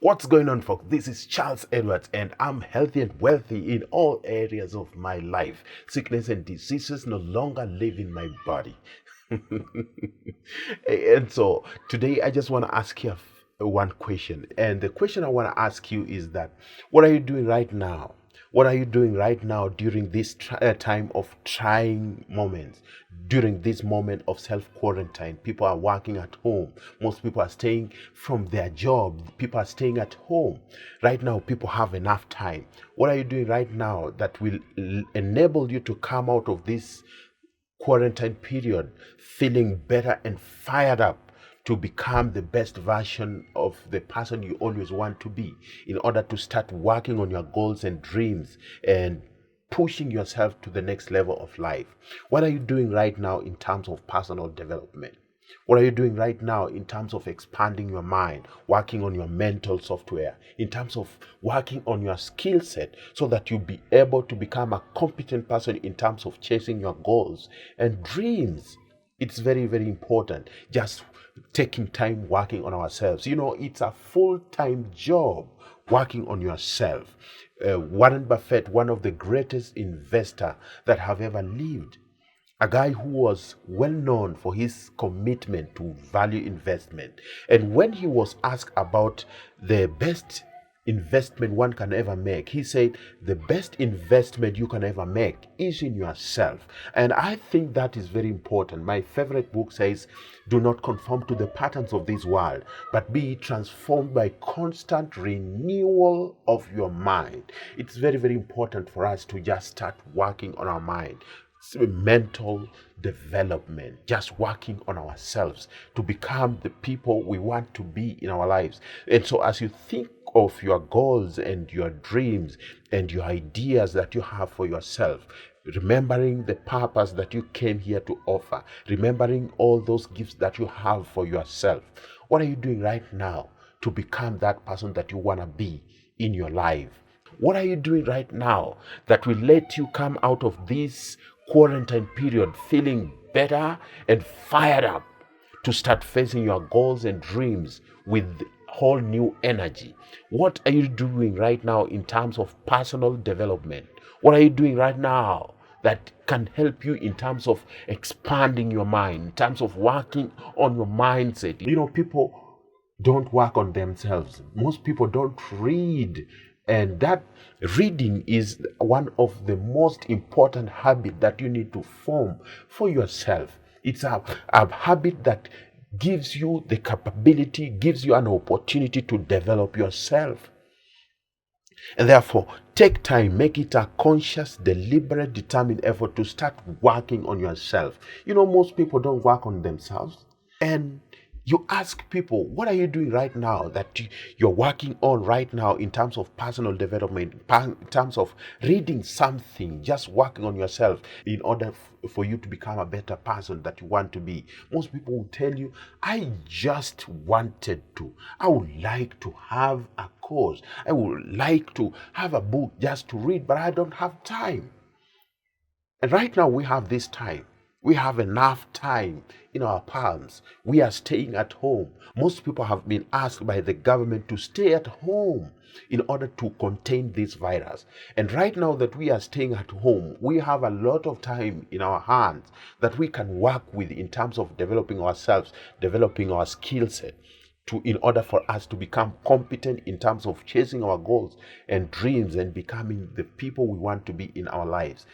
What's going on, folks? This is Charles Edwards, and I'm healthy and wealthy in all areas of my life. Sickness and diseases no longer live in my body. And so today I just want to ask you one question. And the question I want to ask you is that what are you doing right now? What are you doing right now during this time of trying moments? During this moment of self quarantine, people are working at home. Most people are staying from their job. People are staying at home. Right now, people have enough time. What are you doing right now that will enable you to come out of this quarantine period feeling better and fired up to become the best version of the person you always want to be, in order to start working on your goals and dreams and pushing yourself to the next level of life? What are you doing right now in terms of personal development? What are you doing right now in terms of expanding your mind, working on your mental software, in terms of working on your skill set so that you'll be able to become a competent person in terms of chasing your goals and dreams? It's very, very important. Just taking time working on ourselves. It's a full-time job working on yourself. Warren Buffett, one of the greatest investors that have ever lived, a guy who was well known for his commitment to value investment. And when he was asked about the best investment one can ever make, he said the best investment you can ever make is in yourself. And I think that is very important. My favorite book says, do not conform to the patterns of this world, but be transformed by constant renewal of your mind. It's very, very important for us to just start working on our mind. Mental development, just working on ourselves to become the people we want to be in our lives. And so as you think of your goals and your dreams and your ideas that you have for yourself, remembering the purpose that you came here to offer, remembering all those gifts that you have for yourself, what are you doing right now to become that person that you want to be in your life? What are you doing right now that will let you come out of this quarantine period feeling better and fired up to start facing your goals and dreams with whole new energy? What are you doing right now in terms of personal development? What are you doing right now that can help you in terms of expanding your mind, in terms of working on your mindset? People don't work on themselves. Most people don't read. And that reading is one of the most important habits that you need to form for yourself. It's a habit that gives you the capability, gives you an opportunity to develop yourself. And therefore, take time, make it a conscious, deliberate, determined effort to start working on yourself. Most people don't work on themselves. And you ask people, what are you doing right now that you're working on right now in terms of personal development, in terms of reading something, just working on yourself in order for you to become a better person that you want to be? Most people will tell you, I just wanted to. I would like to have a course. I would like to have a book just to read, but I don't have time. And right now we have this time. We have enough time in our palms. We are staying at home. Most people have been asked by the government to stay at home in order to contain this virus. And right now that we are staying at home, we have a lot of time in our hands that we can work with in terms of developing ourselves, developing our skill set, in order for us to become competent in terms of chasing our goals and dreams and becoming the people we want to be in our lives,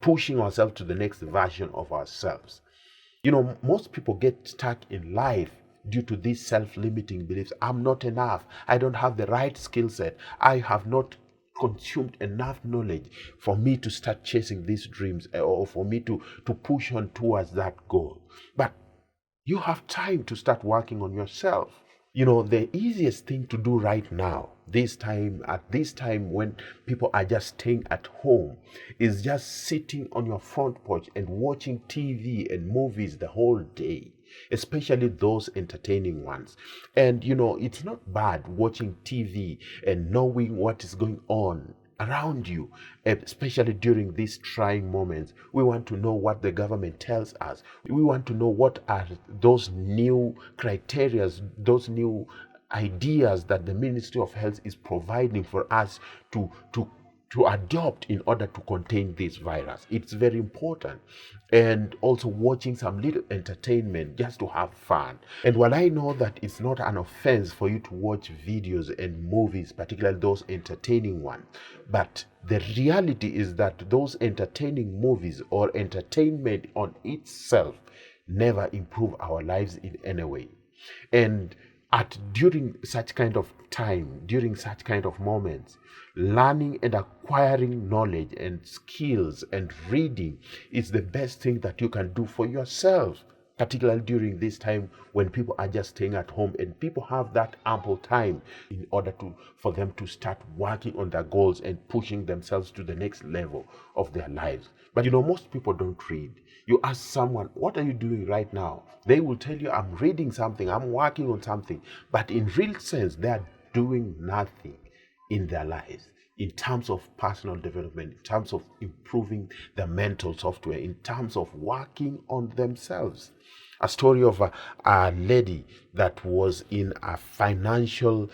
pushing ourselves to the next version of ourselves. Most people get stuck in life due to these self-limiting beliefs. I'm not enough. I don't have the right skill set. I have not consumed enough knowledge for me to start chasing these dreams, or for me to push on towards that goal. But you have time to start working on yourself. The easiest thing to do right now, at this time when people are just staying at home, is just sitting on your front porch and watching TV and movies the whole day, especially those entertaining ones. And it's not bad watching TV and knowing what is going on around you, especially during these trying moments. We want to know what the government tells us. We want to know what are those new criteria, those new ideas that the Ministry of Health is providing for us to adopt in order to contain this virus. It's very important. And also watching some little entertainment just to have fun. And while I know that it's not an offense for you to watch videos and movies, particularly those entertaining ones, but the reality is that those entertaining movies or entertainment on itself never improve our lives in any way. And during such kind of time, during such kind of moments, learning and acquiring knowledge and skills and reading is the best thing that you can do for yourself, particularly during this time when people are just staying at home and people have that ample time in order for them to start working on their goals and pushing themselves to the next level of their lives. But most people don't read. You ask someone, what are you doing right now? They will tell you, I'm reading something, I'm working on something. But in real sense, they are doing nothing in their lives in terms of personal development, in terms of improving their mental software, in terms of working on themselves. A story of a lady that was in a financial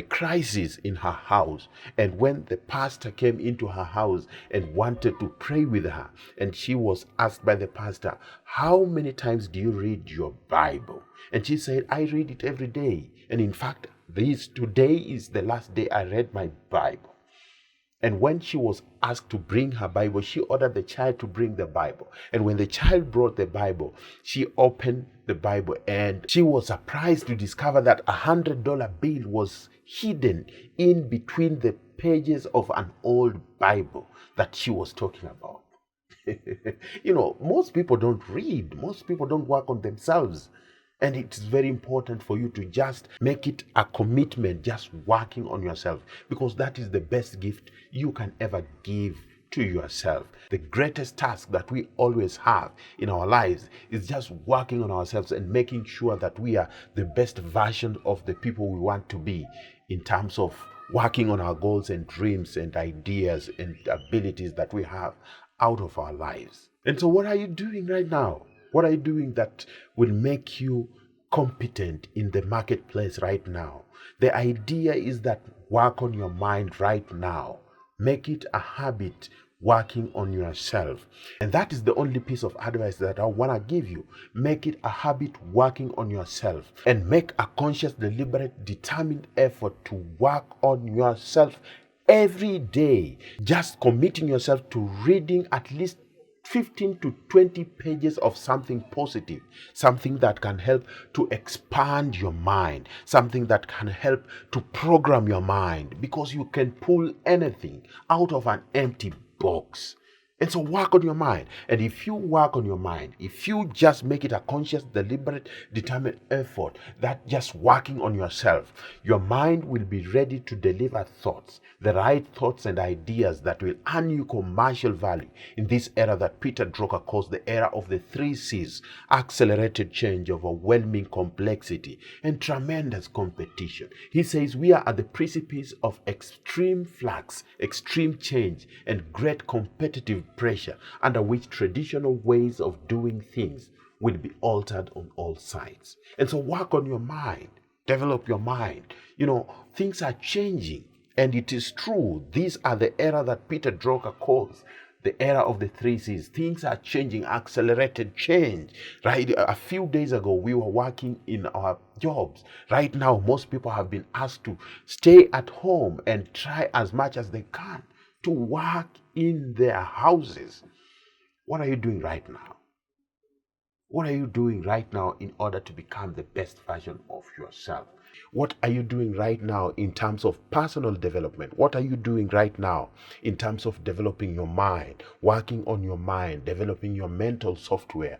crisis in her house. And when the pastor came into her house and wanted to pray with her, and she was asked by the pastor, how many times do you read your Bible? And she said, I read it every day. And in fact, today is the last day I read my Bible. And when she was asked to bring her Bible, she ordered the child to bring the Bible. And when the child brought the Bible, she opened the Bible and she was surprised to discover that $100 bill was hidden in between the pages of an old Bible that she was talking about. Most people don't read. Most people don't work on themselves. And it's very important for you to just make it a commitment, just working on yourself, because that is the best gift you can ever give to yourself. The greatest task that we always have in our lives is just working on ourselves and making sure that we are the best version of the people we want to be in terms of working on our goals and dreams and ideas and abilities that we have out of our lives. And so what are you doing right now? What are you doing that will make you competent in the marketplace right now? The idea is that work on your mind right now. Make it a habit working on yourself. And that is the only piece of advice that I want to give you. Make it a habit working on yourself and make a conscious, deliberate, determined effort to work on yourself every day. Just committing yourself to reading at least 15 to 20 pages of something positive, something that can help to expand your mind, something that can help to program your mind, because you can pull anything out of an empty box. And so work on your mind. And if you work on your mind, if you just make it a conscious, deliberate, determined effort, that just working on yourself, your mind will be ready to deliver thoughts, the right thoughts and ideas that will earn you commercial value in this era that Peter Drucker calls the era of the 3 C's: accelerated change, overwhelming complexity, and tremendous competition. He says we are at the precipice of extreme flux, extreme change, and great competitive pressure under which traditional ways of doing things will be altered on all sides. And so work on your mind, develop your mind. Things are changing, and it is true. These are the era that Peter Drucker calls the era of the 3 C's. Things are changing, accelerated change. Right? A few days ago, we were working in our jobs. Right now, most people have been asked to stay at home and try as much as they can to work in their houses. What are you doing right now? What are you doing right now in order to become the best version of yourself? What are you doing right now in terms of personal development? What are you doing right now in terms of developing your mind, working on your mind, developing your mental software?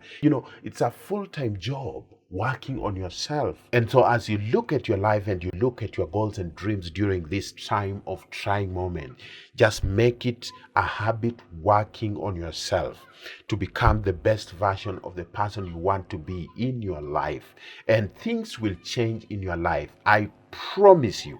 It's a full-time job, working on yourself. And so as you look at your life and you look at your goals and dreams during this time of trying moment, just make it a habit working on yourself to become the best version of the person you want to be in your life. And things will change in your life. I promise you.